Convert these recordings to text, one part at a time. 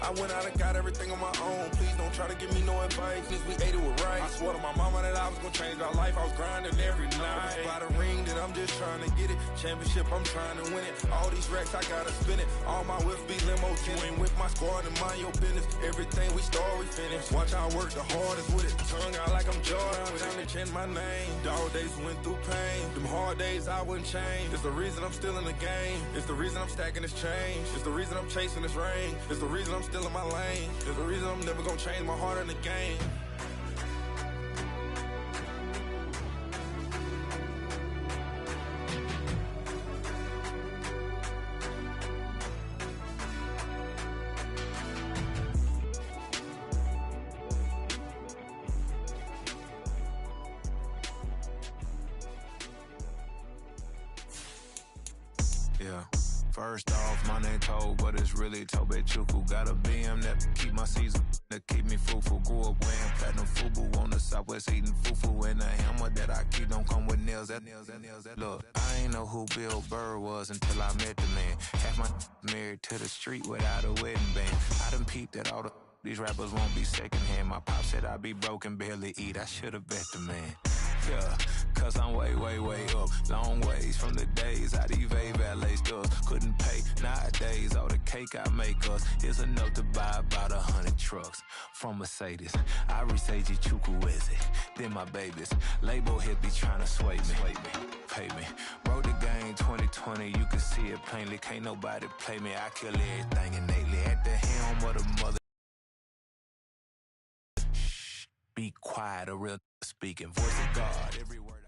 I went out and got everything on my own. Please don't try to give me no advice. Since we ate it with rice. I swore to my mama that I was gonna change our life. I was grinding every night. By the ring that I'm just trying to get it. Championship, I'm trying to win it. All these racks, I gotta spin it. All my whips be limos. You ain't with my squad and mind your business. Everything we start, we finish. Watch I work the hardest with it. Tongue out like I'm Jordan. Time to change my name. Dog days went through pain. Them hard days I wouldn't change. It's the reason I'm still in the game. It's the reason I'm stacking this change. It's the reason I'm chasing this ring. It's the reason I'm still in my lane. It's the reason I'm never gonna change my heart in the game. Yeah. First off, my name Toad, but it's really Tobe Chuku. Got a BM that keep my season, that keep me fruitful. Grew up wearing platinum FUBU on the southwest, eating fufu. And a hammer that I keep don't come with nails. Look, I ain't know who Bill Burr was until I met the man. Half my married to the street without a wedding band. I done peeped that all these rappers won't be secondhand. My pop said I'd be broken, barely eat. I should've bet the man. Yeah, cause I'm way up, long ways from the days I'd evade valet stores. Couldn't pay nowadays, all the cake I make us is enough to buy about 100 trucks from Mercedes. I resage Chukwueze, then my babies. Label hit be trying to sway me, pay me. Wrote the game 2020, you can see it plainly. Can't nobody play me, I kill everything innately. At the helm of the mother. Be quiet, a real speaking voice of God. Every word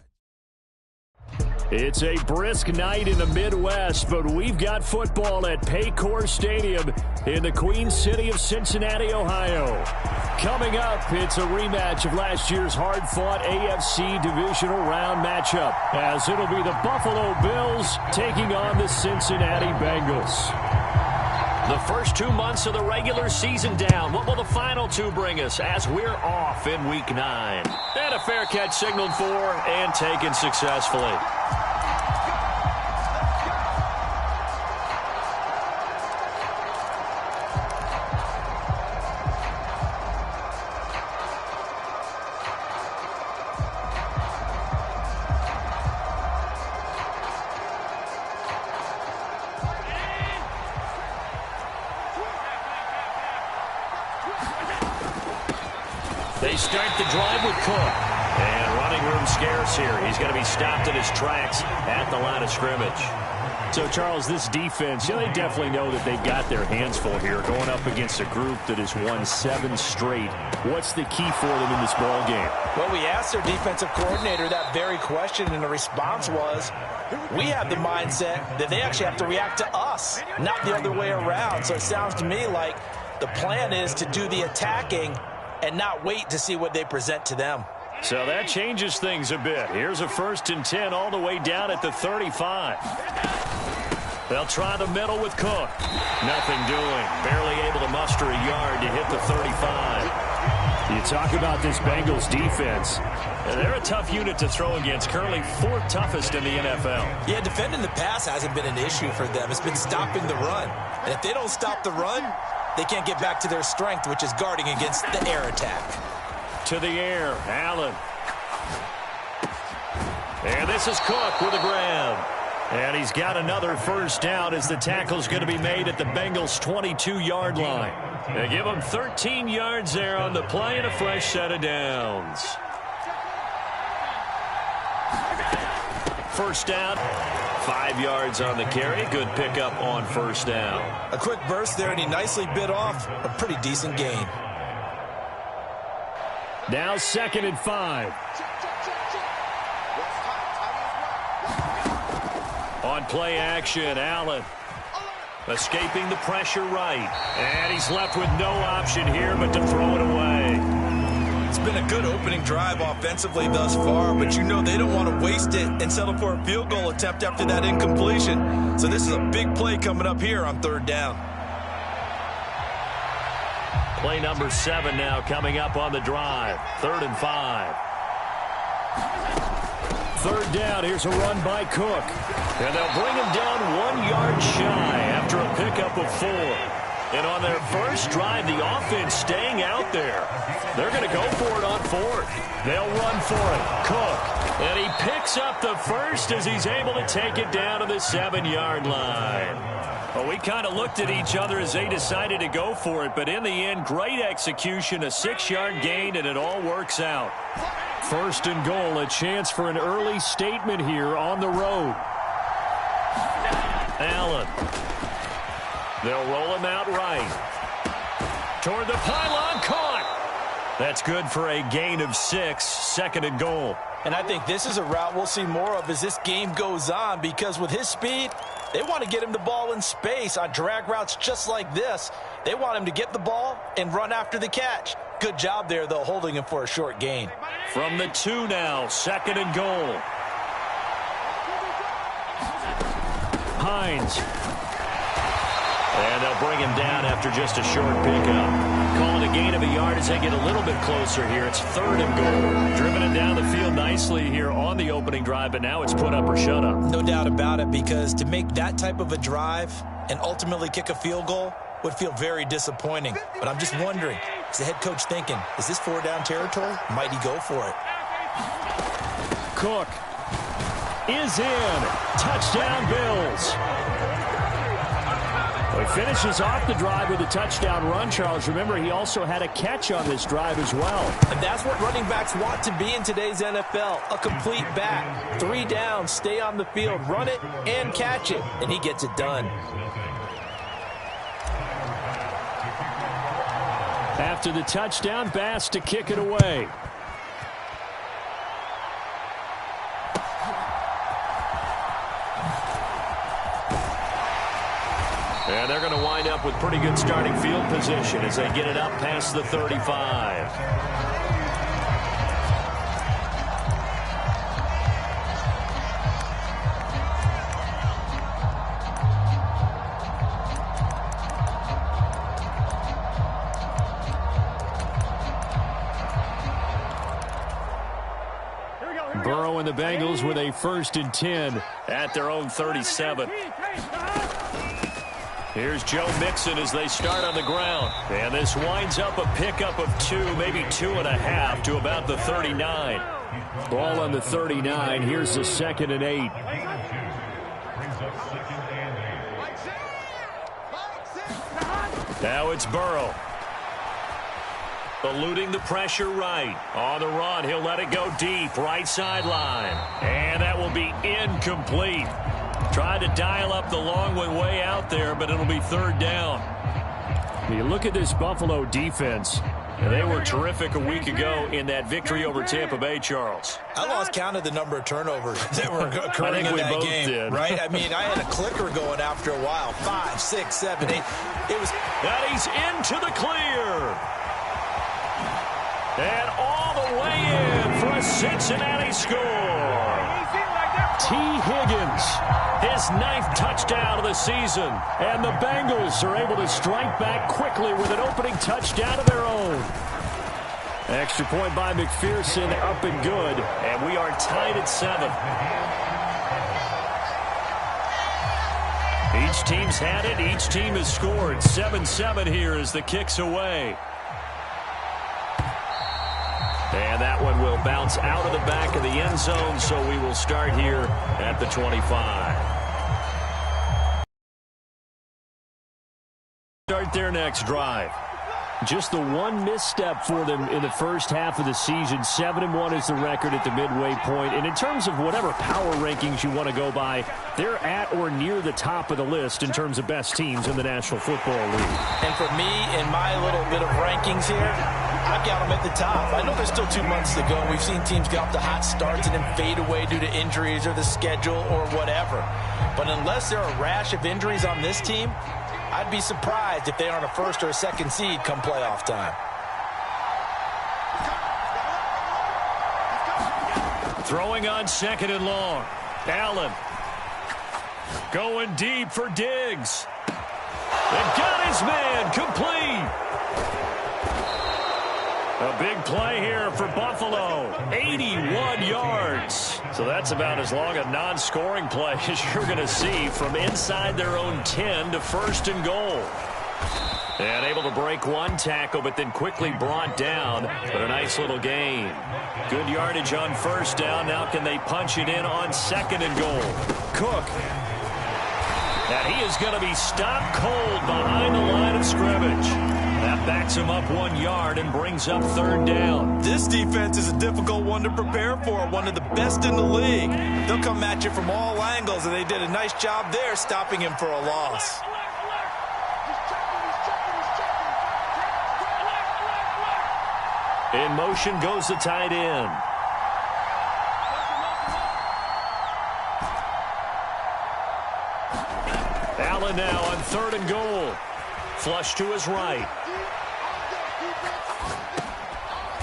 It's a brisk night in the Midwest, but we've got football at Paycor Stadium in the Queen City of Cincinnati, Ohio. Coming up, it's a rematch of last year's hard-fought AFC divisional round matchup, as it'll be the Buffalo Bills taking on the Cincinnati Bengals. The first 2 months of the regular season down. What will the final two bring us as we're off in Week 9? And a fair catch signaled for and taken successfully. They start the drive with Cook. And running room scarce here. He's going to be stopped in his tracks at the line of scrimmage. So, Charles, this defense, they definitely know that they've got their hands full here going up against a group that has won 7 straight. What's the key for them in this ball game? Well, we asked their defensive coordinator that very question, and the response was, we have the mindset that they actually have to react to us, not the other way around. So it sounds to me like the plan is to do the attacking and not wait to see what they present to them. So that changes things a bit. Here's a 1st and 10 all the way down at the 35. They'll try the middle with Cook. Nothing doing. Barely able to muster a yard to hit the 35. You talk about this Bengals defense. They're a tough unit to throw against. Currently 4th toughest in the NFL. Yeah, defending the pass hasn't been an issue for them. It's been stopping the run. And if they don't stop the run, they can't get back to their strength, which is guarding against the air attack. To the air, Allen. And this is Cook with a grab. And he's got another 1st down as the tackle's going to be made at the Bengals' 22-yard line. They give him 13 yards there on the play and a fresh set of downs. 1st down. 5 yards on the carry. Good pickup on 1st down. A quick burst there, and he nicely bit off a pretty decent gain. Now 2nd and 5. On play action, Allen. Escaping the pressure right. And he's left with no option here but to throw it away. It's been a good opening drive offensively thus far, but you know they don't want to waste it and settle for a field goal attempt after that incompletion. So this is a big play coming up here on 3rd down. Play number 7 now coming up on the drive. 3rd and 5. 3rd down. Here's a run by Cook. And they'll bring him down 1 yard shy after a pickup of 4. And on their first drive, the offense staying out there. They're going to go for it on fourth. They'll run for it. Cook. And he picks up the first as he's able to take it down to the 7-yard line. Well, we kind of looked at each other as they decided to go for it, but in the end, great execution, a 6-yard gain, and it all works out. First and goal, a chance for an early statement here on the road. Allen. They'll roll him out right. Toward the pylon, caught. That's good for a gain of 6, second and goal. And I think this is a route we'll see more of as this game goes on, because with his speed, they want to get him the ball in space on drag routes just like this. They want him to get the ball and run after the catch. Good job there, though, holding him for a short gain. From the 2 now, second and goal. Hines. And they'll bring him down after just a short pickup. Calling a gain of a yard as they get a little bit closer here. It's third and goal. Driven it down the field nicely here on the opening drive, but now it's put up or shut up. No doubt about it, because to make that type of a drive and ultimately kick a field goal would feel very disappointing. But I'm just wondering, is the head coach thinking, is this 4-down territory? Might he go for it? Cook is in. Touchdown, Bills. He finishes off the drive with a touchdown run, Charles. Remember, he also had a catch on this drive as well. And that's what running backs want to be in today's NFL, a complete back. 3 downs, stay on the field, run it, and catch it. And he gets it done. After the touchdown, Bass to kick it away. And they're going to wind up with pretty good starting field position as they get it up past the 35. Burrow and the Bengals with a 1st and 10 at their own 37. Here's Joe Mixon as they start on the ground. And this winds up a pickup of 2, maybe 2.5 to about the 39. Ball on the 39. Here's the 2nd and 8. Now it's Burrow. Eluding the pressure right. On the run, he'll let it go deep. Right sideline. And that will be incomplete. Tried to dial up the long way out there, but it'll be 3rd down. You look at this Buffalo defense. They were terrific a week ago in that victory over Tampa Bay, Charles. I lost count of the number of turnovers that were occurring in that game. Did. Right? I mean, I had a clicker going after a while. 5, 6, 7, 8. It was. And he's into the clear. And all the way in for a Cincinnati score. T. Higgins, his 9th touchdown of the season. And the Bengals are able to strike back quickly with an opening touchdown of their own. Extra point by McPherson, up and good. And we are tied at 7. Each team's had it. Each team has scored. 7-7 here as the kick's away. And that one will bounce out of the back of the end zone, so we will start here at the 25. Start their next drive. Just the one misstep for them in the first half of the season. 7-1 is the record at the midway point. And in terms of whatever power rankings you want to go by, they're at or near the top of the list in terms of best teams in the National Football League. And for me, in my little bit of rankings here, I've got them at the top. I know there's still 2 months to go. We've seen teams get off to hot starts and then fade away due to injuries or the schedule or whatever. But unless there are a rash of injuries on this team, I'd be surprised if they aren't a 1st or a 2nd seed come playoff time. Throwing on 2nd and long. Allen going deep for Diggs. And got his man complete. A big play here for Buffalo. 81 yards. So that's about as long a non-scoring play as you're going to see from inside their own 10 to 1st and goal. And able to break one tackle, but then quickly brought down. But a nice little gain. Good yardage on first down. Now can they punch it in on second and goal? Cook. And he is going to be stopped cold behind the line of scrimmage. That backs him up 1 yard and brings up third down. This defense is a difficult one to prepare for, one of the best in the league. They'll come at you from all angles, and they did a nice job there stopping him for a loss. In motion goes the tight end. Allen now on third and goal. Flush to his right.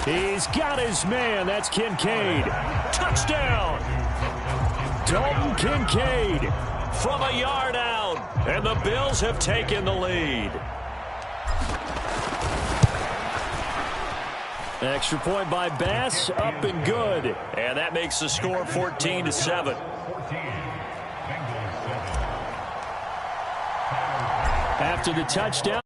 He's got his man. That's Kincaid. Touchdown. Dalton Kincaid from a yard out. And the Bills have taken the lead. Extra point by Bass, up and good. And that makes the score 14-7. After the touchdown.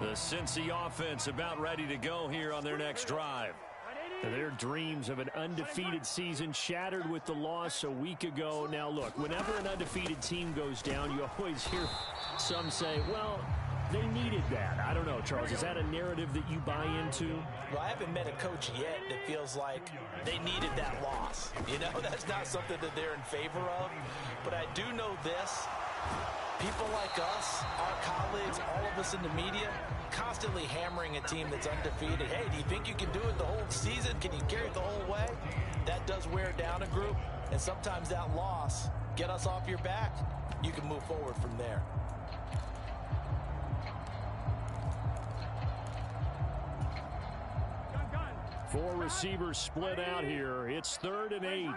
The Cincy offense about ready to go here on their next drive. Their dreams of an undefeated season shattered with the loss a week ago. Now, look, whenever an undefeated team goes down, you always hear some say, well, they needed that. I don't know, Charles. Is that a narrative that you buy into? Well, I haven't met a coach yet that feels like they needed that loss. You know, that's not something that they're in favor of. But I do know this. People like us, our colleagues, all of us in the media, constantly hammering a team that's undefeated. Hey, do you think you can do it the whole season? Can you carry it the whole way? That does wear down a group, and sometimes that loss, get us off your back, you can move forward from there. Four receivers split out here. It's 3rd and 8. 12.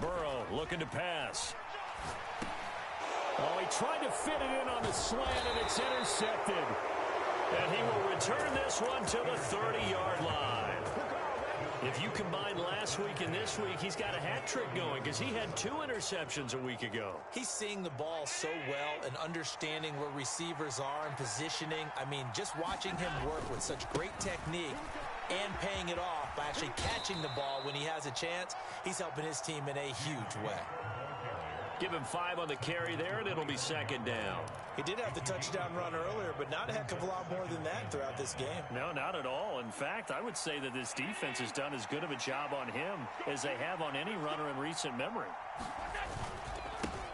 Burrow looking to pass. Oh, he tried to fit it in on the slant, and it's intercepted. And he will return this one to the 30-yard line. If you combine last week and this week, he's got a hat trick going because he had 2 interceptions a week ago. He's seeing the ball so well and understanding where receivers are and positioning. I mean, just watching him work with such great technique and paying it off by actually catching the ball when he has a chance, he's helping his team in a huge way. Give him 5 on the carry there, and it'll be 2nd down. He did have the touchdown run earlier, but not a heck of a lot more than that throughout this game. No, not at all. In fact, I would say that this defense has done as good of a job on him as they have on any runner in recent memory.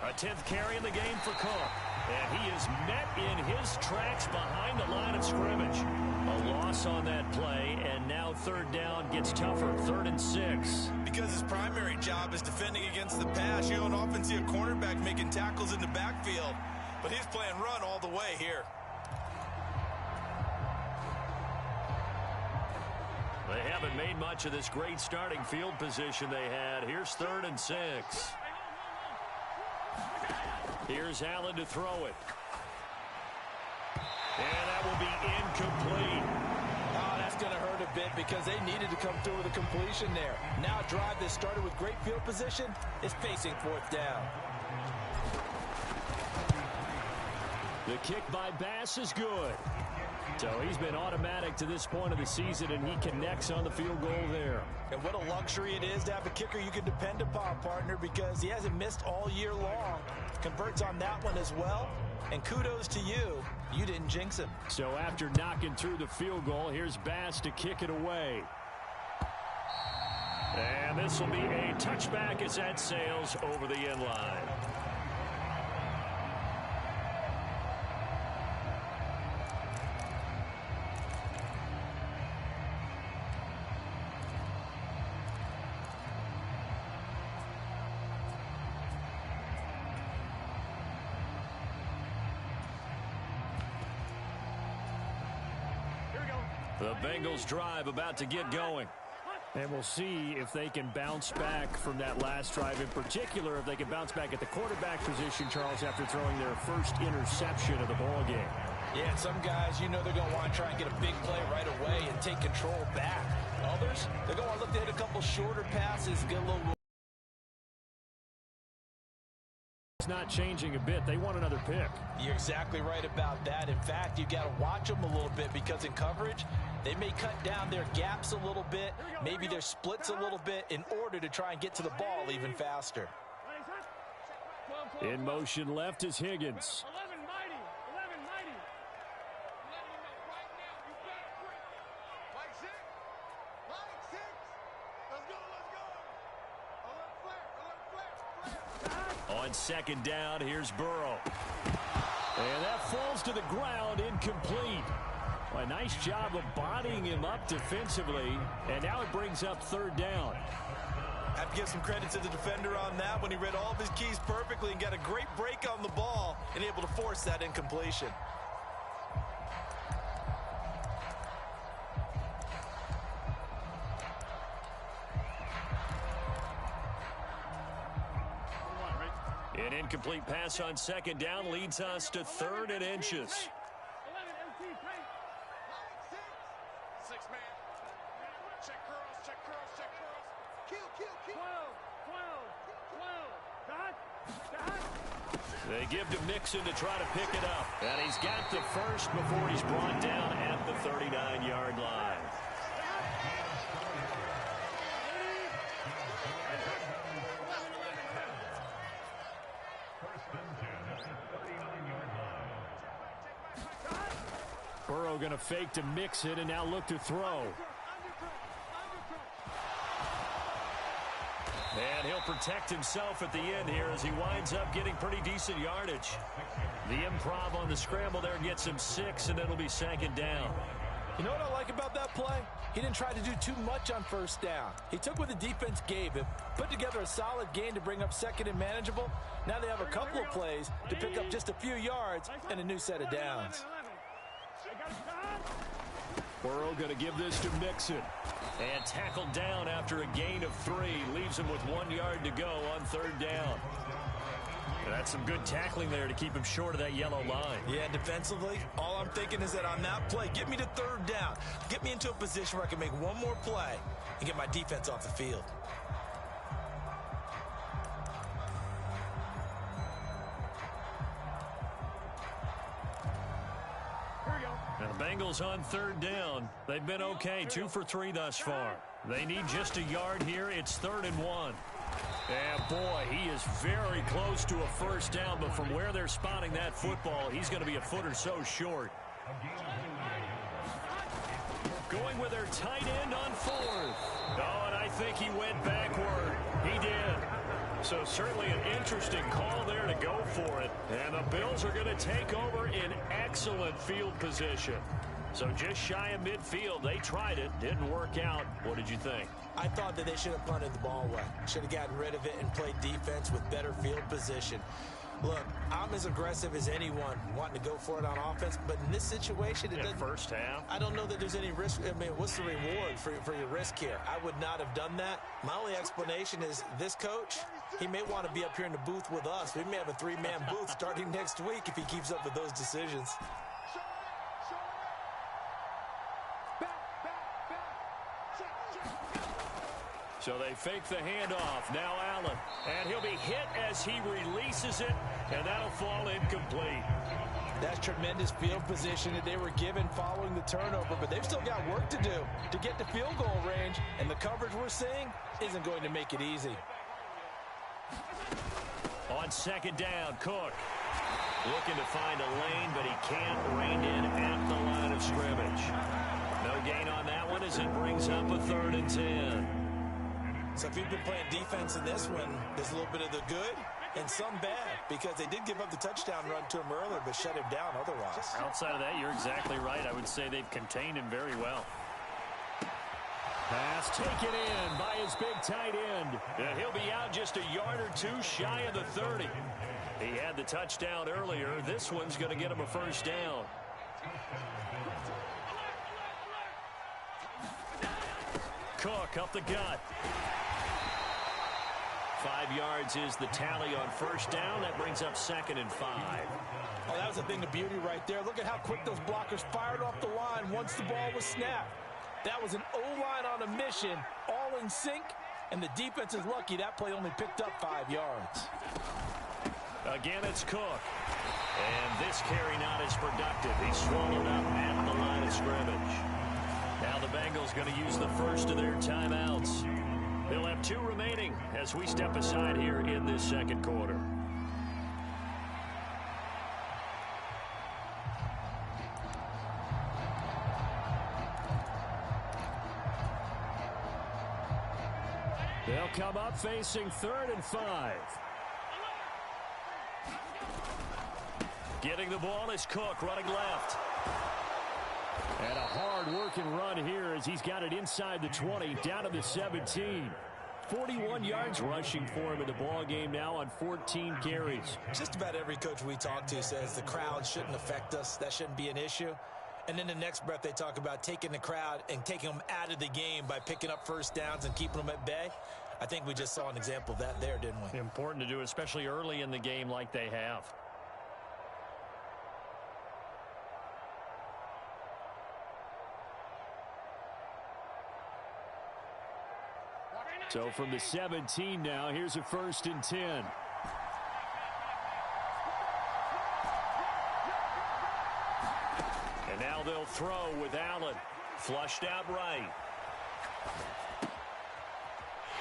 A 10th carry in the game for Cook. And he is met in his tracks behind the line of scrimmage. A loss on that play, and now 3rd down gets tougher, 3rd and 6. Because his primary job is defending against the pass. You don't often see a cornerback making tackles in the backfield, but he's playing run all the way here. They haven't made much of this great starting field position they had. Here's 3rd and 6. Here's Allen to throw it. And that will be incomplete. Oh, that's going to hurt a bit because they needed to come through with a completion there. Now a drive that started with great field position is facing 4th down. The kick by Bass is good. So he's been automatic to this point of the season, and he connects on the field goal there. And what a luxury it is to have a kicker you can depend upon, partner, because he hasn't missed all year long. Converts on that one as well. And kudos to you. You didn't jinx him. So after knocking through the field goal, here's Bass to kick it away. And this will be a touchback as that sails over the end line. The Bengals drive about to get going. And we'll see if they can bounce back from that last drive, in particular if they can bounce back at the quarterback position, Charles, after throwing their first interception of the ball game. Yeah, and some guys, you know they're going to want to try and get a big play right away and take control back. Others, they're going to look to hit a couple shorter passes, get a little... It's not changing a bit. They want another pick. You're exactly right about that. In fact, you got to watch them a little bit because in coverage, they may cut down their gaps a little bit, maybe their splits a little bit in order to try and get to the ball even faster. In motion left is Higgins. On second down, here's Burrow. And that falls to the ground, incomplete. A nice job of bodying him up defensively, and now it brings up third down. I have to give some credit to the defender on that when he read all of his keys perfectly and got a great break on the ball and able to force that incompletion. An incomplete pass on second down leads us to third and inches. They give to Mixon to try to pick it up. And he's got the first before he's brought down at the 39-yard line. Burrow going to fake to Mixon and now look to throw. And he'll protect himself at the end here as he winds up getting pretty decent yardage. The improv on the scramble there gets him 6, and it'll be second down. You know what I like about that play? He didn't try to do too much on first down. He took what the defense gave him, put together a solid gain to bring up second and manageable. Now they have a couple of plays to pick up just a few yards and a new set of downs. Burrow going to give this to Mixon. And tackled down after a gain of 3. Leaves him with 1 yard to go on third down. And that's some good tackling there to keep him short of that yellow line. Yeah, defensively, all I'm thinking is that on that play, get me to third down. Get me into a position where I can make one more play and get my defense off the field. Now the Bengals on third down. They've been okay, 2 for 3 thus far. They need just a yard here. It's 3rd and 1. And boy, he is very close to a first down, but from where they're spotting that football, he's going to be a foot or so short. Going with their tight end on 4th. Oh, and I think he went backward. He did. So certainly an interesting call there to go for it. And the Bills are going to take over in excellent field position. So just shy of midfield. They tried it. Didn't work out. What did you think? I thought that they should have punted the ball away. Should have gotten rid of it and played defense with better field position. Look, I'm as aggressive as anyone wanting to go for it on offense, but in this situation, it doesn't. First half. I don't know that there's any risk. I mean, what's the reward for your risk here? I would not have done that. My only explanation is this coach, he may want to be up here in the booth with us. We may have a 3-man booth starting next week if he keeps up with those decisions. So they fake the handoff. Now Allen. And he'll be hit as he releases it, and that'll fall incomplete. That's tremendous field position that they were given following the turnover, but they've still got work to do to get to field goal range, and the coverage we're seeing isn't going to make it easy. On second down, Cook. Looking to find a lane, but he can't rein in at the line of scrimmage. No gain on that one as it brings up a 3rd and 10. So if you've been playing defense in this one, there's a little bit of the good and some bad, because they did give up the touchdown run to him earlier, but shut him down otherwise. Outside of that, you're exactly right. I would say they've contained him very well. Pass taken in by his big tight end. And he'll be out just a yard or 2 shy of the 30. He had the touchdown earlier. This one's going to get him a first down. Cook up the gut. 5 yards is the tally on first down. That brings up 2nd and 5. Oh, that was a thing of beauty right there. Look at how quick those blockers fired off the line once the ball was snapped. That was an O-line on a mission, all in sync, and the defense is lucky that play only picked up 5 yards. Again, it's Cook. And this carry not as productive. He's swallowed up at the line of scrimmage. Now the Bengals going to use the first of their timeouts. They'll have 2 remaining as we step aside here in this second quarter. They'll come up facing 3rd and 5. Getting the ball is Cook running left. And a hard-working run here as he's got it inside the 20, down to the 17. 41 yards rushing for him in the ball game now on 14 carries. Just about every coach we talk to says the crowd shouldn't affect us. That shouldn't be an issue. And then the next breath they talk about taking the crowd and taking them out of the game by picking up first downs and keeping them at bay. I think we just saw an example of that there, didn't we? Important to do, especially early in the game like they have. So from the 17 now, here's a 1st and 10. And now they'll throw with Allen. Flushed out right.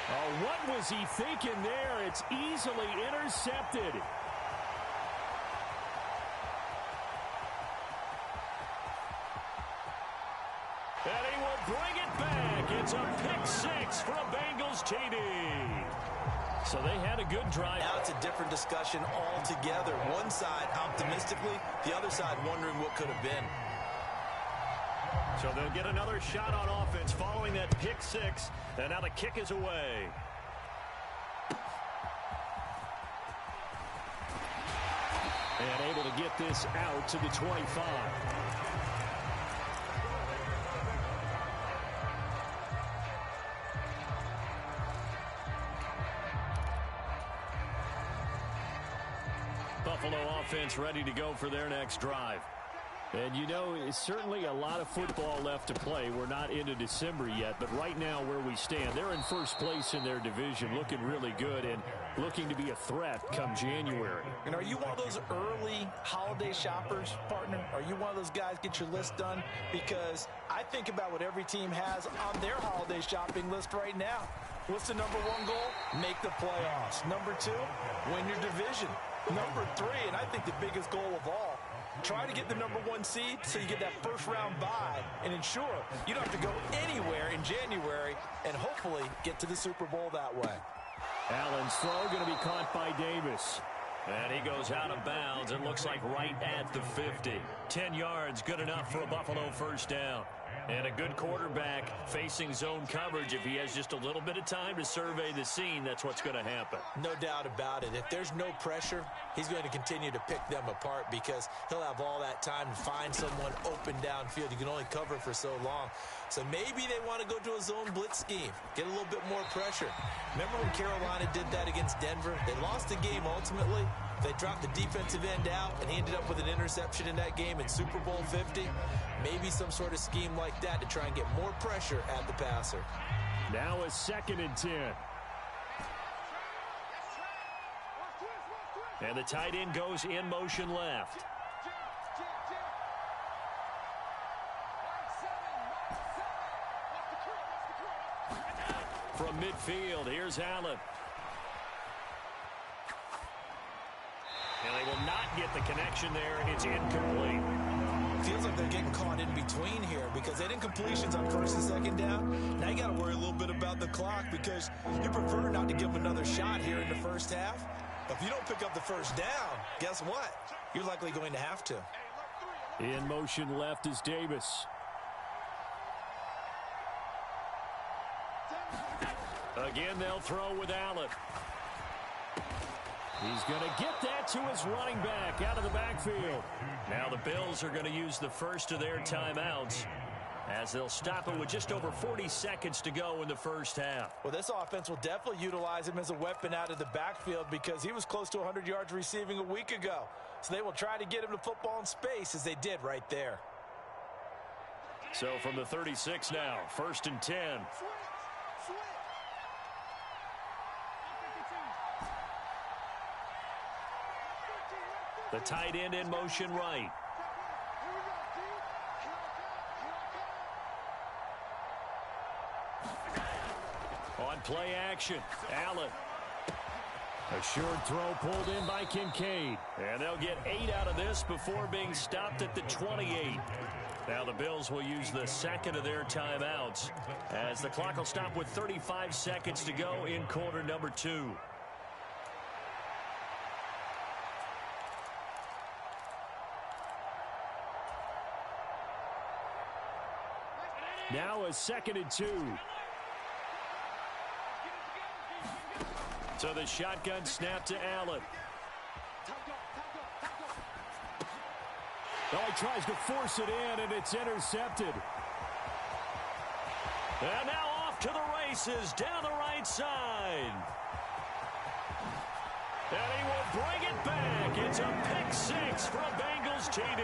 Oh, what was he thinking there? It's easily intercepted. And he will bring it back. It's a pick-6 for a Bengals TD. So they had a good drive. Now it's a different discussion altogether. One side optimistically, the other side wondering what could have been. So they'll get another shot on offense following that pick-6. And now the kick is away. And able to get this out to the 25. Buffalo offense ready to go for their next drive. And you know, it's certainly a lot of football left to play. We're not into December yet, but right now where we stand, they're in first place in their division, looking really good and looking to be a threat come January. And are you one of those early holiday shoppers, partner? Are you one of those guys get your list done? Because I think about what every team has on their holiday shopping list right now. What's the number 1 goal? Make the playoffs. Number 2, win your division. Number 3, and I think the biggest goal of all, try to get the number 1 seed so you get that first round bye and ensure you don't have to go anywhere in January and hopefully get to the Super Bowl that way. Allen's throw going to be caught by Davis. And he goes out of bounds. It looks like right at the 50. 10 yards, good enough for a Buffalo first down. And a good quarterback facing zone coverage. If he has just a little bit of time to survey the scene, that's what's going to happen. No doubt about it. If there's no pressure, he's going to continue to pick them apart because he'll have all that time to find someone open downfield. You can only cover for so long. So maybe they want to go to a zone blitz scheme, get a little bit more pressure. Remember when Carolina did that against Denver? They lost the game ultimately. They dropped the defensive end out, and he ended up with an interception in that game in Super Bowl 50. Maybe some sort of scheme like that to try and get more pressure at the passer. Now a 2nd and 10. And the tight end goes in motion left. From midfield, here's Allen. And they will not get the connection there. It's incomplete. Feels like they're getting caught in between here because they did completions on 1st and 2nd down. Now you got to worry a little bit about the clock because you prefer not to give them another shot here in the first half. But if you don't pick up the first down, guess what? You're likely going to have to. In motion left is Davis. Again, they'll throw with Allen. He's going to get that to his running back out of the backfield. Now the Bills are going to use the first of their timeouts. as they'll stop it with just over 40 seconds to go in the first half. Well, this offense will definitely utilize him as a weapon out of the backfield because he was close to 100 yards receiving a week ago. So they will try to get him the football in space as they did right there. So from the 36 now, 1st and 10. The tight end in motion right. On play action, Allen. A short throw pulled in by Kincaid. And they'll get 8 out of this before being stopped at the 28. Now the Bills will use the second of their timeouts as the clock will stop with 35 seconds to go in quarter number 2. Now a 2nd and 2. So the shotgun snap to Allen. Oh, he tries to force it in, and it's intercepted. And now off to the races down the right side. And he will bring it back. It's a pick 6 for a Bengals TD.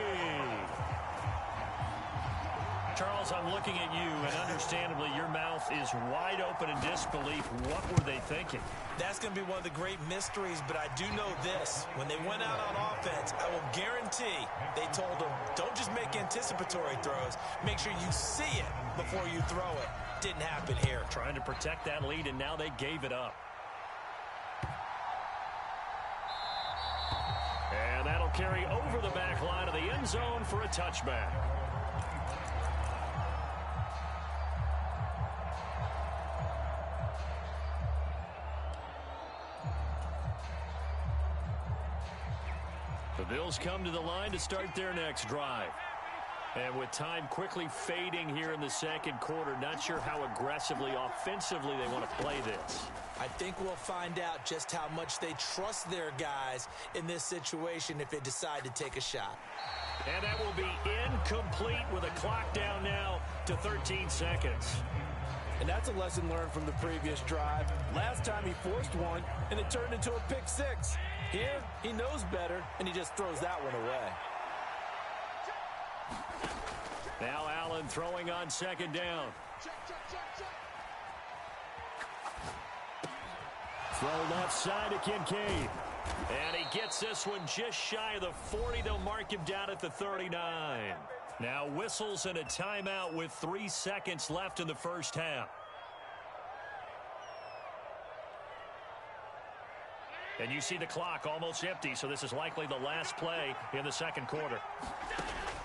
Charles, I'm looking at you, and understandably, your mouth is wide open in disbelief. What were they thinking? That's going to be one of the great mysteries, but I do know this. When they went out on offense, I will guarantee they told them, don't just make anticipatory throws. Make sure you see it before you throw it. Didn't happen here. Trying to protect that lead, and now they gave it up. And that'll carry over the back line of the end zone for a touchback. The Bills come to the line to start their next drive. And with time quickly fading here in the second quarter, not sure how aggressively, offensively they want to play this. I think we'll find out just how much they trust their guys in this situation if they decide to take a shot. And that will be incomplete with a clock down now to 13 seconds. And that's a lesson learned from the previous drive. Last time he forced one, and it turned into a pick 6. Here, he knows better, and he just throws that one away. Now Allen throwing on 2nd down. Throw left side to Kincaid. And he gets this one just shy of the 40. They'll mark him down at the 39. Now whistles and a timeout with 3 seconds left in the first half. And you see the clock almost empty, so this is likely the last play in the second quarter.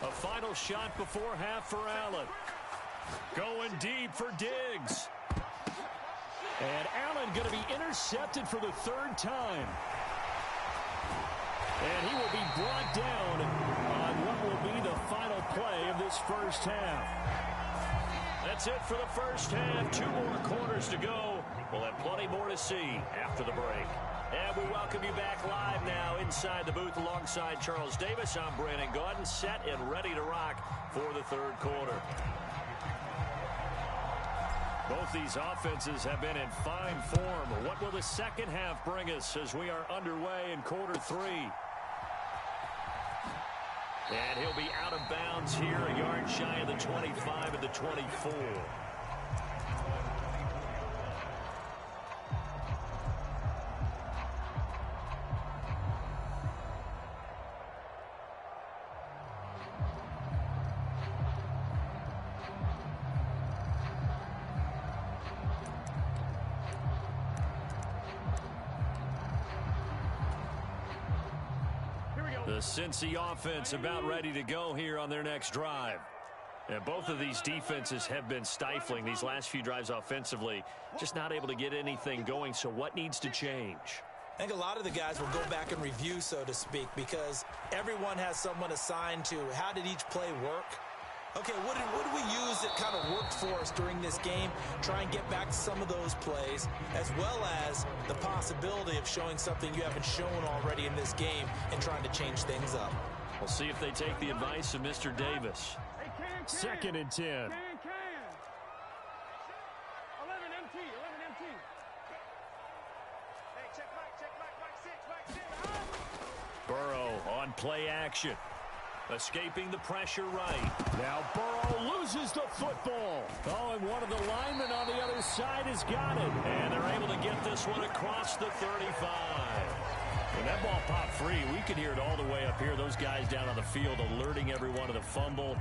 A final shot before half for Allen. Going deep for Diggs. And Allen going to be intercepted for the 3rd time. And he will be brought down on what will be the final play of this first half. That's it for the first half. 2 more quarters to go. We'll have plenty more to see after the break. And we welcome you back live now inside the booth alongside Charles Davis. I'm Brandon Gaudin, set and ready to rock for the 3rd quarter. Both these offenses have been in fine form. What will the second half bring us as we are underway in quarter 3? And he'll be out of bounds here, a yard shy of the 25 and the 24. The Cincy offense about ready to go here on their next drive. And both of these defenses have been stifling these last few drives offensively. Just not able to get anything going, so what needs to change? I think a lot of the guys will go back and review, so to speak, because everyone has someone assigned to how did each play work. Okay, what did we use that kind of worked for us during this game? Try and get back to some of those plays, as well as the possibility of showing something you haven't shown already in this game and trying to change things up. We'll see if they take the advice of Mr. Davis. 2nd and 10. play action. Escaping the pressure right. Now Burrow loses the football. Oh, and one of the linemen on the other side has got it. And they're able to get this one across the 35. When that ball popped free, we could hear it all the way up here. Those guys down on the field alerting everyone of the fumble.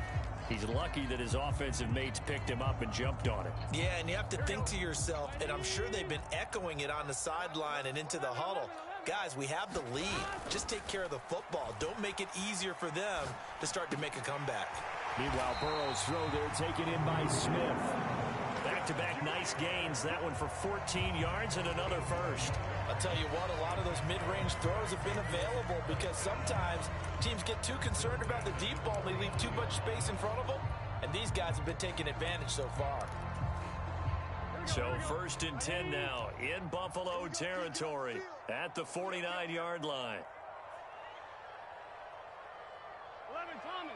He's lucky that his offensive mates picked him up and jumped on it. Yeah, and you have to think to yourself, and I'm sure they've been echoing it on the sideline and into the huddle. Guys, we have the lead. Just take care of the football. Don't make it easier for them to start to make a comeback. Meanwhile, Burrow's throw there taken in by Smith. Back-to-back nice gains. That one for 14 yards and another first. I'll tell you what, a lot of those mid-range throws have been available because sometimes teams get too concerned about the deep ball. They leave too much space in front of them, and these guys have been taking advantage so far. So 1st and 10 now in Buffalo territory at the 49-yard line. 11 Thomas.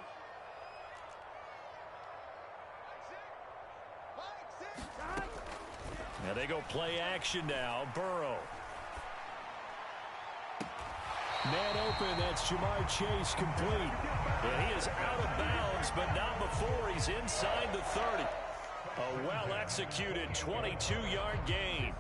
Now they go play action now. Burrow. Man open, that's Jamar Chase complete. And he is out of bounds, but not before he's inside the 30. A well-executed 22-yard gain.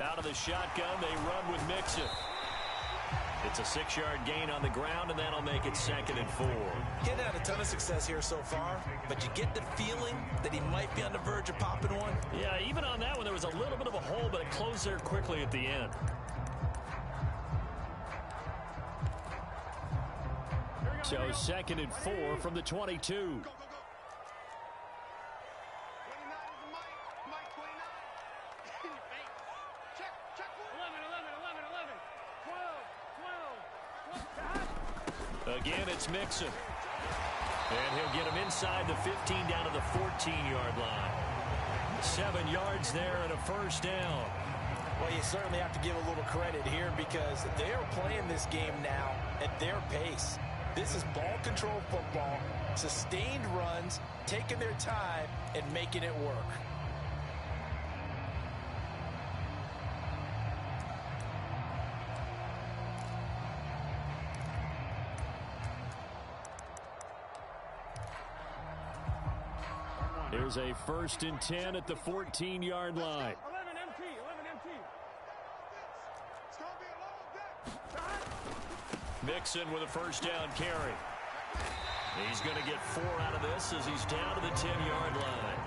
Out of the shotgun, they run with Mixon. It's a 6-yard gain on the ground, and that'll make it 2nd and 4. He hasn't had a ton of success here so far, but you get the feeling that he might be on the verge of popping one. Yeah, even on that one, there was a little bit of a hole, but it closed there quickly at the end. So 2nd and 4 from the 22. Again, it's Mixon. And he'll get him inside the 15 down to the 14-yard line. 7 yards there and a first down. Well, you certainly have to give a little credit here because they are playing this game now at their pace. This is ball control football, sustained runs, taking their time and making it work. Here's a 1st and 10 at the 14-yard line. 11 MT, 11 MT. Mixon with a first down carry. He's going to get 4 out of this as he's down to the 10-yard line.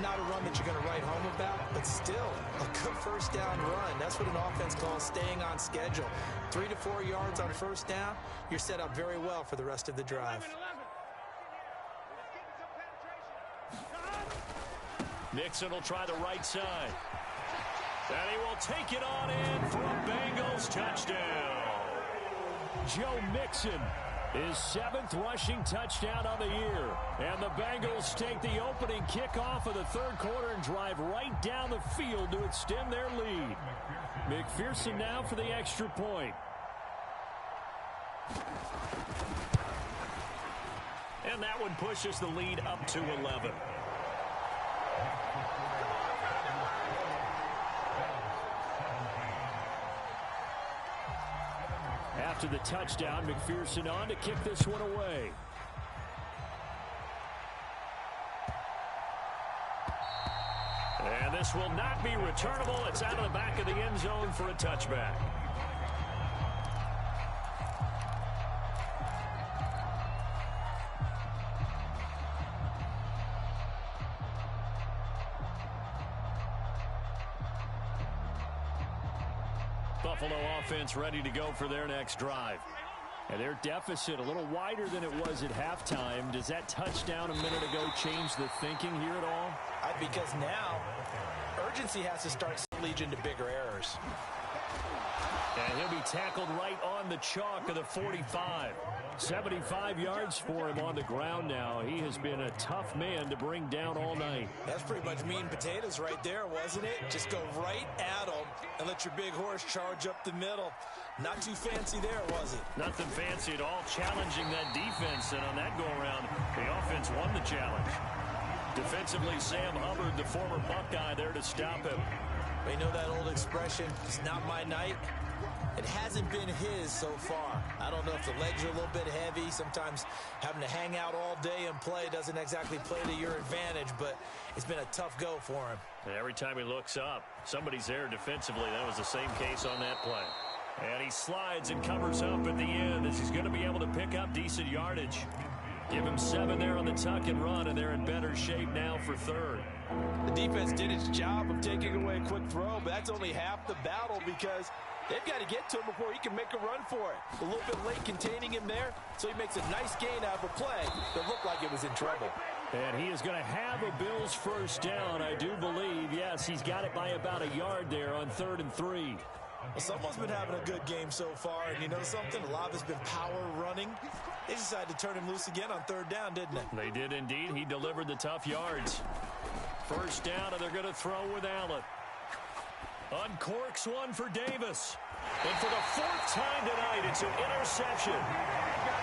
Not a run that you're going to write home about, but still a good first down run. That's what an offense calls staying on schedule. 3 to 4 yards on first down, you're set up very well for the rest of the drive. 11. Mixon will try the right side. And he will take it on in for a Bengals touchdown. Joe Mixon, his 7th rushing touchdown on the year. And the Bengals take the opening kickoff of the 3rd quarter and drive right down the field to extend their lead. McPherson now for the extra point. And that one pushes the lead up to 11. After the touchdown, McPherson on to kick this one away. And this will not be returnable. It's out of the back of the end zone for a touchback. Buffalo offense ready to go for their next drive. And their deficit a little wider than it was at halftime. Does that touchdown a minute ago change the thinking here at all? Because now urgency has to start to lead into bigger errors. And he'll be tackled right on the chalk of the 45. 75 yards for him on the ground now. He has been a tough man to bring down all night. That's pretty much meat and potatoes right there, wasn't it? Just go right at him and let your big horse charge up the middle. Not too fancy there, was it? Nothing fancy at all, challenging that defense. And on that go-around, the offense won the challenge. Defensively, Sam Hubbard, the former Buckeye, there to stop him. They know that old expression, it's not my night. It hasn't been his so far. I don't know if the legs are a little bit heavy. Sometimes having to hang out all day and play doesn't exactly play to your advantage, but it's been a tough go for him. And every time he looks up, somebody's there defensively. That was the same case on that play. And he slides and covers up at the end as he's going to be able to pick up decent yardage. Give him 7 there on the tuck and run, and they're in better shape now for third. The defense did its job of taking away a quick throw, but that's only half the battle because they've got to get to him before he can make a run for it. A little bit late containing him there, so he makes a nice gain out of a play that looked like it was in trouble. And he is going to have a Bills first down, I do believe. Yes, he's got it by about a yard there on 3rd and 3. Well, someone's been having a good game so far, and you know something? A lot of it's been power running. They decided to turn him loose again on 3rd down, didn't they? They did indeed. He delivered the tough yards. First down, and they're going to throw with Allen. Uncorks one for Davis. And for the 4th time tonight, it's an interception.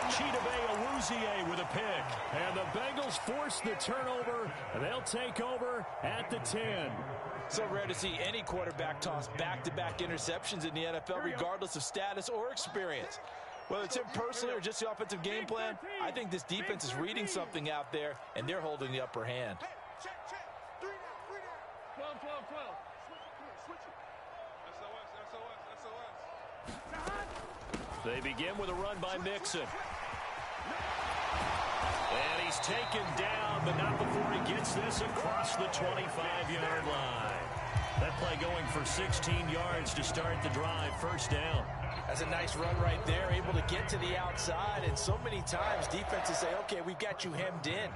Chidobe Awuzie with a pick. And the Bengals force the turnover, and they'll take over at the 10. So rare to see any quarterback toss back-to-back interceptions in the NFL, regardless of status or experience. Whether it's him personally or just the offensive game plan, I think this defense is reading something out there, and they're holding the upper hand. Check. 3 down. 12. Switch it. SOS. They begin with a run by Mixon. And he's taken down, but not before he gets this across the 25-yard line. That play going for 16 yards to start the drive. First down. That's a nice run right there, able to get to the outside. And so many times defenses say, okay, we've got you hemmed in.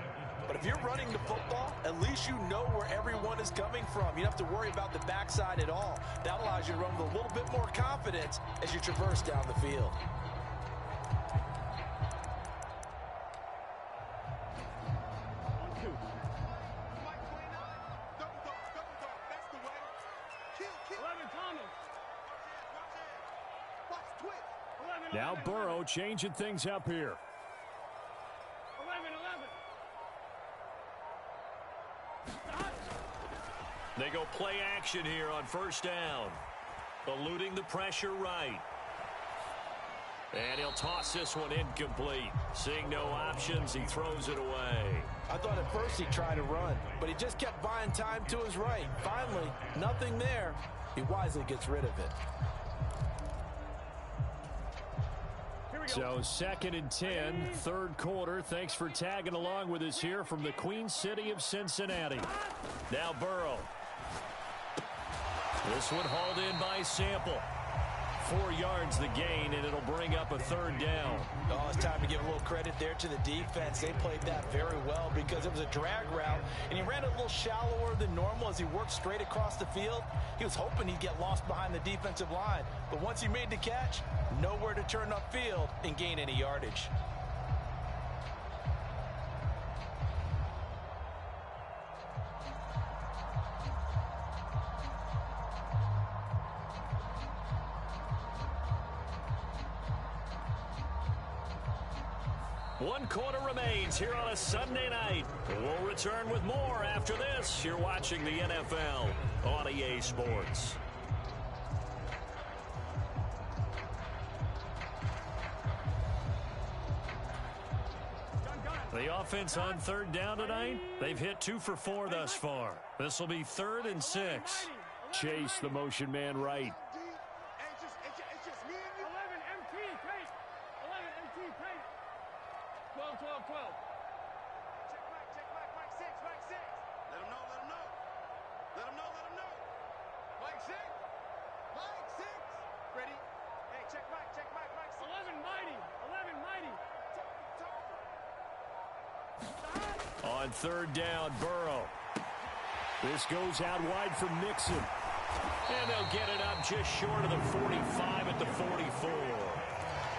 But if you're running the football, at least you know where everyone is coming from. You don't have to worry about the backside at all. That allows you to run with a little bit more confidence as you traverse down the field. Now Burrow changing things up here. 11. They go play action here on first down. Eluding the pressure right. And he'll toss this one incomplete. Seeing no options, he throws it away. I thought at first he'd try to run, but he just kept buying time to his right. Finally, nothing there. He wisely gets rid of it. So 2nd and 10, 3rd quarter. Thanks for tagging along with us here from the Queen City of Cincinnati. Now Burrow. This one hauled in by Sample. 4 yards the gain, and it'll bring up a 3rd down. Oh, it's time to give a little credit there to the defense. They played that very well because it was a drag route, and he ran a little shallower than normal as he worked straight across the field. He was hoping he'd get lost behind the defensive line, but once he made the catch, nowhere to turn upfield and gain any yardage. One quarter remains here on a Sunday night. We'll return with more after this. You're watching the NFL on EA Sports. The offense on 3rd down tonight, they've hit 2 for 4 thus far. This will be 3rd and 6. Chase the motion man right. 12. Check back. Mike 6. Let him know. Mike 6. Ready? Hey, check back. Mike 6. 11 mighty. On 3rd down, Burrow. This goes out wide for Mixon. And they'll get it up just short of the 45 at the 44.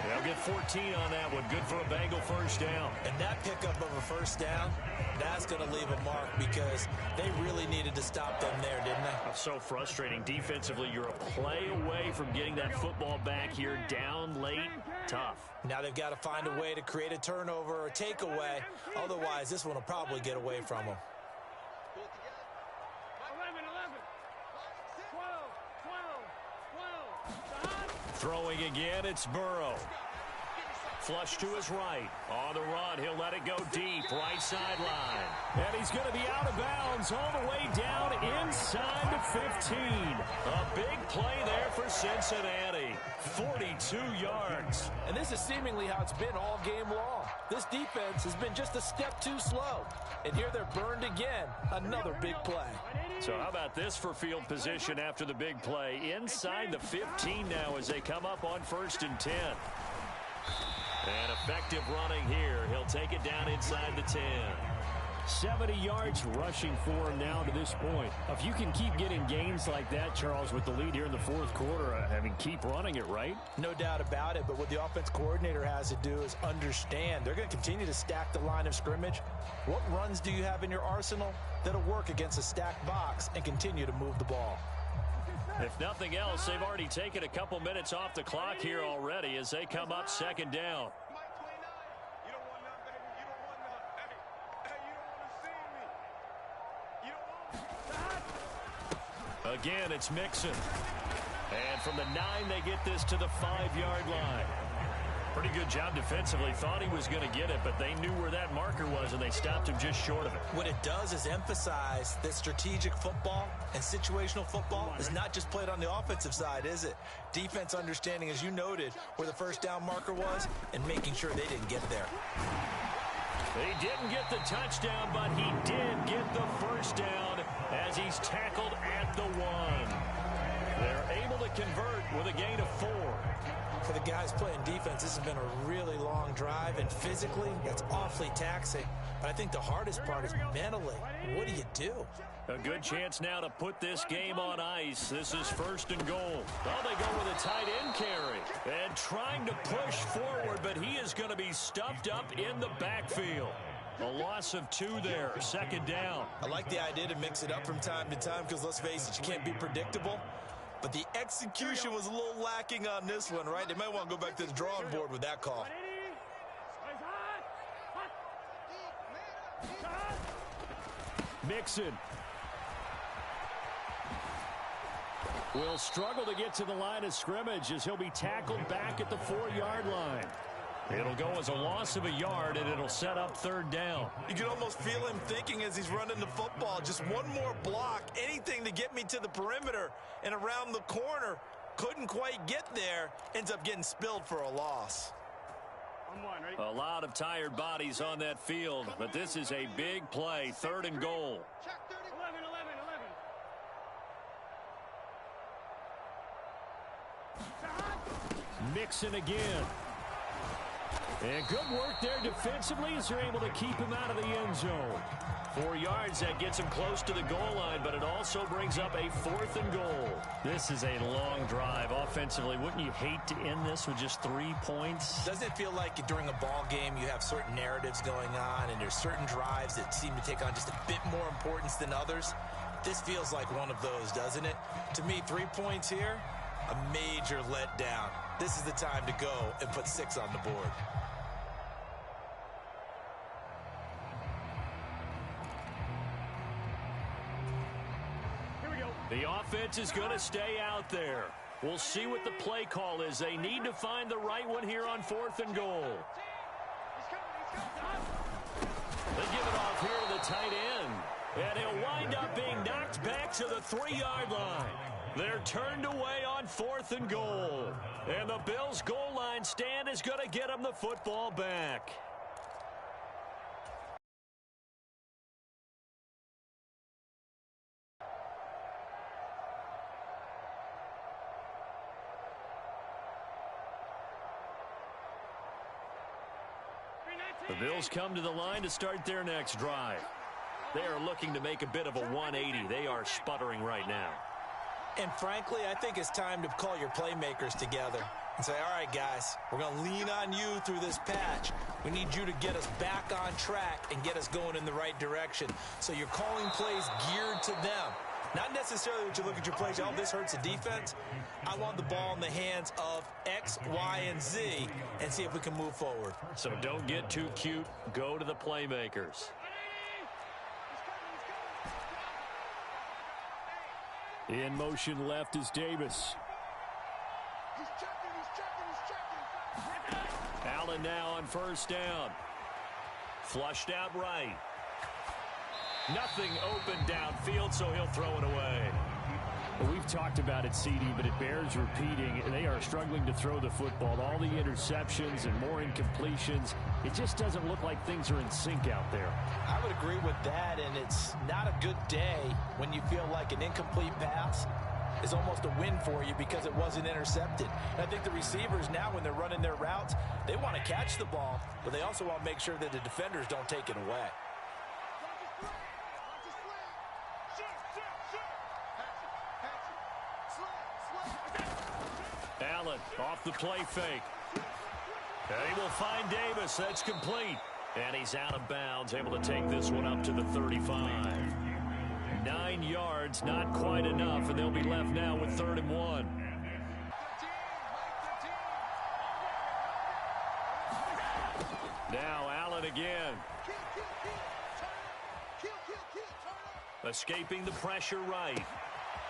They'll get 14 on that one. Good for a Bengal first down. And that pickup of a first down, that's going to leave a mark because they really needed to stop them there, didn't they? That's so frustrating. Defensively, you're a play away from getting that football back here down late. Tough. Now they've got to find a way to create a turnover or a takeaway. Otherwise, this one will probably get away from them. 11, 12, 12. Throwing again, it's Burrow. Flush to his right. On the run, he'll let it go deep. Right sideline. And he's going to be out of bounds all the way down inside the 15. A big play there for Cincinnati. 42 yards. And this is seemingly how it's been all game long. This defense has been just a step too slow. And here they're burned again. Another big play. So how about this for field position after the big play? Inside the 15 now as they come up on 1st and 10. And effective running here. He'll take it down inside the 10. 70 yards rushing for him now to this point. If you can keep getting gains like that, Charles, with the lead here in the 4th quarter, I mean, keep running it, right? No doubt about it, but what the offense coordinator has to do is understand they're going to continue to stack the line of scrimmage. What runs do you have in your arsenal that'll work against a stacked box and continue to move the ball? If nothing else, they've already taken a couple minutes off the clock here already as they come up 2nd down. Again, it's Mixon. And from the 9, they get this to the 5-yard line. Pretty good job defensively. Thought he was going to get it, but they knew where that marker was, and they stopped him just short of it. What it does is emphasize that strategic football and situational football is not just played on the offensive side, is it? Defense understanding, as you noted, where the first down marker was and making sure they didn't get there. He didn't get the touchdown, but he did get the first down as he's tackled at the 1. They're able to convert with a gain of 4. For the guys playing defense, this has been a really long drive, and physically, that's awfully taxing. But I think the hardest part is mentally. What do you do? A good chance now to put this game on ice. This is 1st and goal. Oh, they go with a tight end carry. And trying to push forward, but he is going to be stuffed up in the backfield. A loss of 2 there, 2nd down. I like the idea to mix it up from time to time because, let's face it, you can't be predictable. But the execution was a little lacking on this one, right? They might want to go back to the drawing board with that call. Mixon will struggle to get to the line of scrimmage as he'll be tackled back at the 4-yard line. It'll go as a loss of a yard, and it'll set up 3rd down. You can almost feel him thinking as he's running the football. Just one more block, anything to get me to the perimeter and around the corner. Couldn't quite get there. Ends up getting spilled for a loss. A lot of tired bodies on that field, but this is a big play. 3rd and goal. 11, 11. Mixon again. And good work there defensively as they're able to keep him out of the end zone. 4 yards, that gets him close to the goal line, but it also brings up a 4th and goal. This is a long drive offensively. Wouldn't you hate to end this with just 3 points? Doesn't it feel like during a ball game you have certain narratives going on and there's certain drives that seem to take on just a bit more importance than others? This feels like one of those, doesn't it? To me, 3 points here, a major letdown. This is the time to go and put 6 on the board. The offense is going to stay out there. We'll see what the play call is. They need to find the right one here on 4th and goal. They give it off here to the tight end. And he'll wind up being knocked back to the 3-yard line. They're turned away on 4th and goal. And the Bills' goal line stand is going to get them the football back. The Bills come to the line to start their next drive. They are looking to make a bit of a 180. They are sputtering right now. And frankly, I think it's time to call your playmakers together and say, all right, guys, we're going to lean on you through this patch. We need you to get us back on track and get us going in the right direction. So you're calling plays geared to them. Not necessarily that you look at your plays, oh, this hurts the defense. I want the ball in the hands of X, Y, and Z and see if we can move forward. So don't get too cute. Go to the playmakers. In motion left is Davis. Allen now on first down. Flushed out right. Nothing open downfield, so he'll throw it away. Well, we've talked about it, CD, but it bears repeating. They are struggling to throw the football. All the interceptions and more incompletions. It just doesn't look like things are in sync out there. I would agree with that, and it's not a good day when you feel like an incomplete pass is almost a win for you because it wasn't intercepted. And I think the receivers now, when they're running their routes, they want to catch the ball, but they also want to make sure that the defenders don't take it away. Allen off the play fake. And he will find Davis. That's complete. And he's out of bounds, able to take this one up to the 35. 9 yards, not quite enough, and they'll be left now with 3rd and 1. Now Allen again. Escaping the pressure right.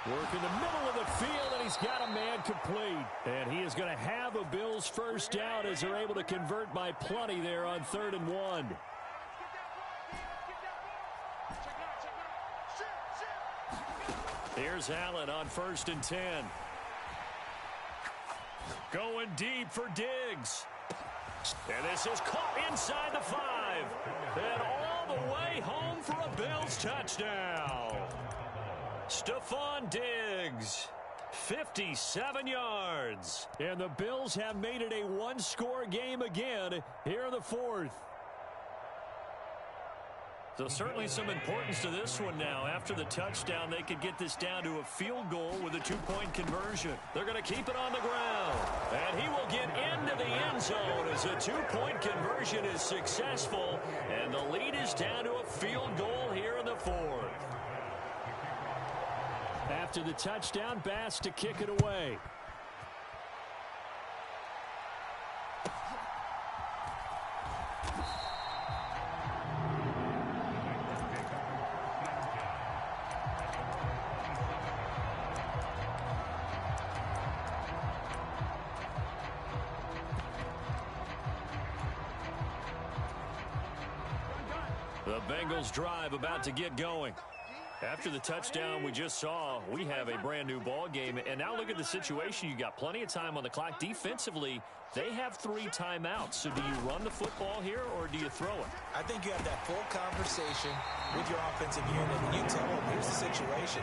Work in the middle of the field, and he's got a man complete. And he is going to have a Bills first down as they're able to convert by plenty there on 3rd and 1. Here's Allen on 1st and 10. Going deep for Diggs. And this is caught inside the 5. And all the way home for a Bills touchdown. Stephon Diggs, 57 yards. And the Bills have made it a one-score game again here in the 4th. So certainly some importance to this one now. After the touchdown, they could get this down to a field goal with a 2-point conversion. They're going to keep it on the ground. And he will get into the end zone as a 2-point conversion is successful. And the lead is down to a field goal here in the 4th. After the touchdown, Bass to kick it away. The Bengals drive about to get going. After the touchdown we just saw, we have a brand new ball game. And now look at the situation. You got plenty of time on the clock. Defensively, they have 3 timeouts. So do you run the football here or do you throw it? I think you have that full conversation with your offensive unit. And you tell them, here's the situation.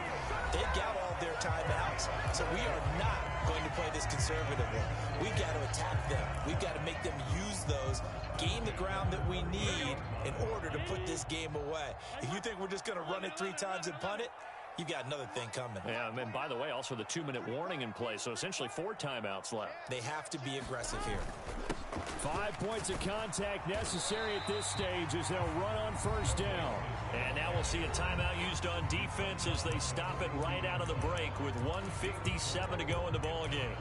They've got all their timeouts. So we are not going to play this conservatively. We've got to attack them. We've got to make them use those, gain the ground that we need in order to put this game away. If you think we're just going to run it 3 times and punt it, you've got another thing coming. Yeah, and by the way, also the 2-minute warning in play, so essentially 4 timeouts left. They have to be aggressive here. 5 points of contact necessary at this stage as they'll run on first down. And now we'll see a timeout used on defense as they stop it right out of the break with 1:57 to go in the ballgame.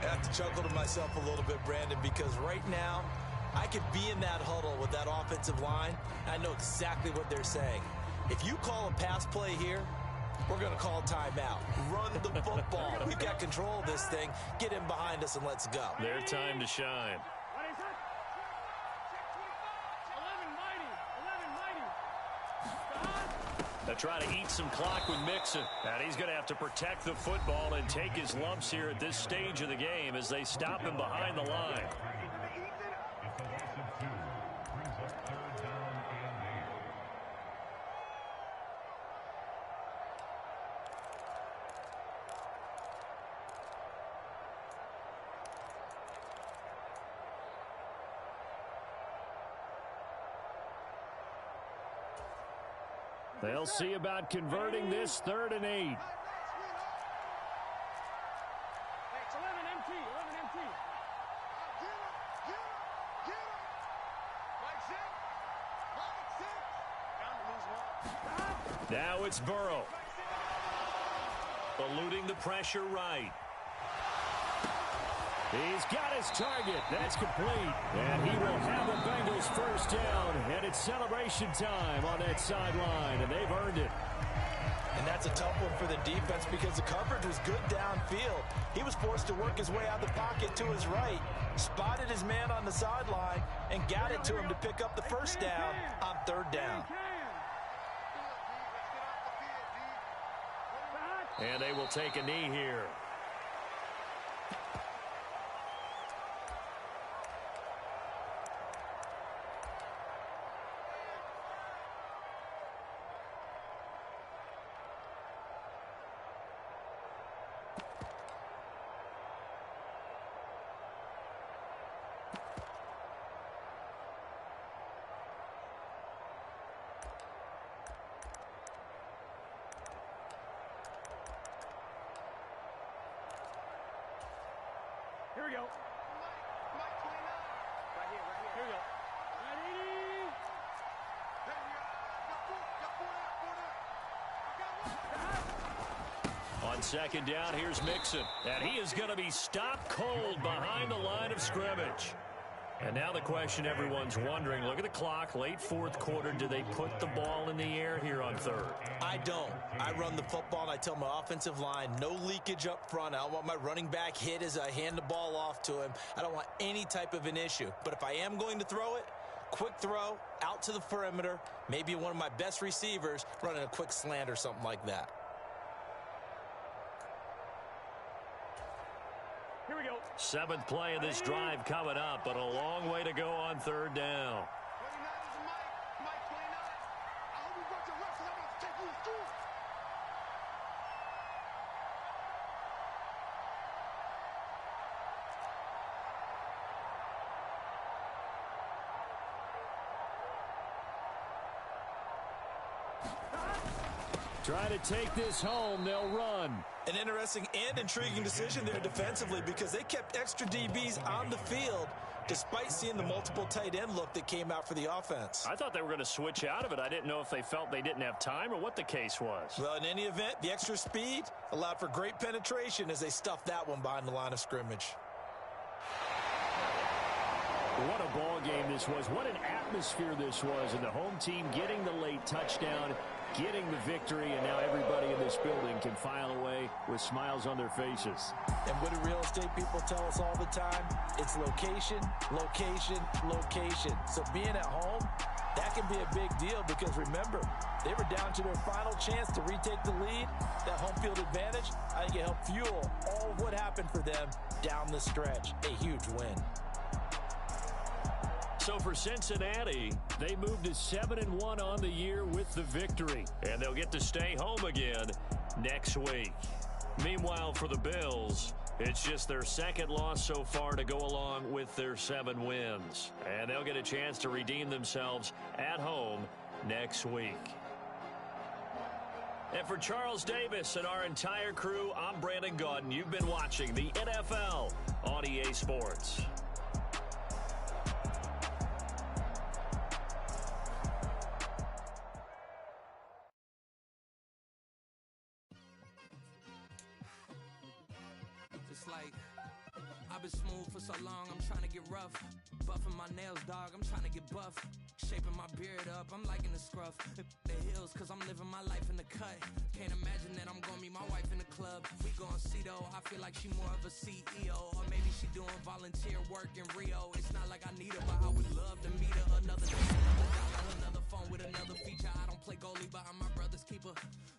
I have to chuckle to myself a little bit, Brandon, because right now I could be in that huddle with that offensive line. I know exactly what they're saying. If you call a pass play here, we're going to call timeout. Run the football. We've got control of this thing. Get in behind us and let's go. Their time to shine. They'll try to eat some clock with Mixon. And he's going to have to protect the football and take his lumps here at this stage of the game as they stop him behind the line. They'll see about converting this 3rd and 8. Now it's Burrow. Eluding the pressure right. He's got his target. That's complete. And he will have the Bengals first down. And it's celebration time on that sideline. And they've earned it. And that's a tough one for the defense because the coverage was good downfield. He was forced to work his way out of the pocket to his right, spotted his man on the sideline, and got it to him to pick up the first down on third down. And they will take a knee here. Here we go. Mike 29. Right here. Here we go. Ready? On second down, here's Mixon. And he is going to be stopped cold behind the line of scrimmage. And now the question everyone's wondering, look at the clock, late fourth quarter, do they put the ball in the air here on third? I don't. I run the football and I tell my offensive line, no leakage up front. I don't want my running back hit as I hand the ball off to him. I don't want any type of an issue. But if I am going to throw it, quick throw, out to the perimeter, maybe one of my best receivers running a quick slant or something like that. Here we go. Seventh play of this drive coming up, but a long way to go on third down. 29 is Mike 29. I hope you brought your reps because I'm about to take you to school. Try to take this home, they'll run. An interesting and intriguing decision there defensively because they kept extra DBs on the field despite seeing the multiple tight end look that came out for the offense. I thought they were going to switch out of it. I didn't know if they felt they didn't have time or what the case was. Well, in any event, the extra speed allowed for great penetration as they stuffed that one behind the line of scrimmage. What a ball game this was. What an atmosphere this was. And the home team getting the late touchdown, getting the victory, and now everybody in this building can file away with smiles on their faces. And what do real estate people tell us all the time? It's location, location, location. So being at home, that can be a big deal because remember, they were down to their final chance to retake the lead. That home field advantage, I think it helped fuel all of what happened for them down the stretch. A huge win. So for Cincinnati, they moved to 7-1 on the year with the victory. And they'll get to stay home again next week. Meanwhile, for the Bills, it's just their second loss so far to go along with their 7 wins. And they'll get a chance to redeem themselves at home next week. And for Charles Davis and our entire crew, I'm Brandon Gaudin. You've been watching the NFL on EA Sports. It's like I've been smooth for so long, I'm trying to get rough. Buffing my nails, dog, I'm trying to get buff. Shaping my beard up, I'm liking the scruff. The hills, cause I'm living my life in the cut. Can't imagine that I'm gonna meet my wife in the club. We gon' see though, I feel like she more of a CEO. Or maybe she doing volunteer work in Rio. It's not like I need her, but I would love to meet her. Another day, another dollar, another phone with another feature. I don't play goalie, but I'm my brother's keeper.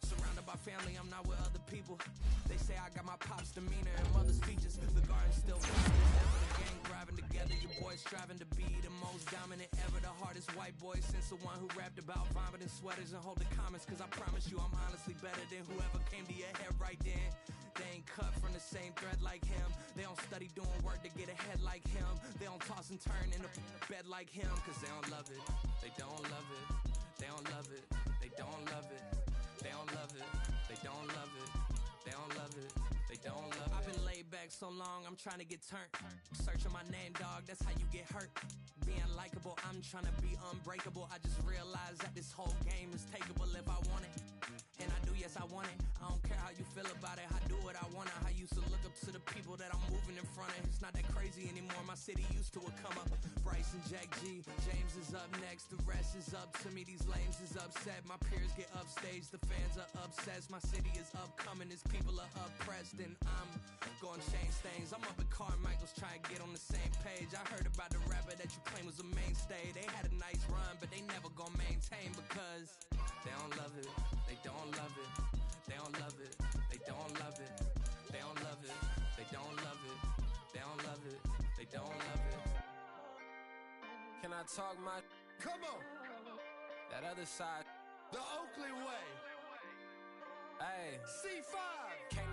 Surrounded by family, I'm not with other people. They say I got my pop's demeanor and mother's features. The garden's still fine. Ever the gang driving together, your boys striving to be the most dominant ever. The hardest white boy since the one who rapped about vomiting sweaters and hold the comments. Cause I promise you I'm honestly better than whoever came to your head right then. They ain't cut from the same thread like him. They don't study doing work to get ahead like him. They don't toss and turn in the bed like him. Cause they don't love it. They don't love it. They don't love it. They don't love it. They don't love it. They don't love it. They don't love it. They don't love it. I've been laid back so long, I'm trying to get turned. Searching my name, dog, that's how you get hurt. Being likable, I'm trying to be unbreakable. I just realized that this whole game is takeable if I want it. my city used to a come up. Bryce and Jack G, James is up next. The rest is up to me, these lames is upset. My peers get upstage, the fans are obsessed. My city is upcoming, his people are oppressed. And I'm gonna change things. I'm up at Carmichael's trying to get on the same page. I heard about the rapper that you claim was a mainstay. They had a nice run, but they never gonna maintain because they don't love it, they don't love it, they don't love it, they don't love it, they don't love it, they don't love it, they don't love it, they don't love it. Can I talk my? Come on, That other side. the Oakland way. Hey, C5. can't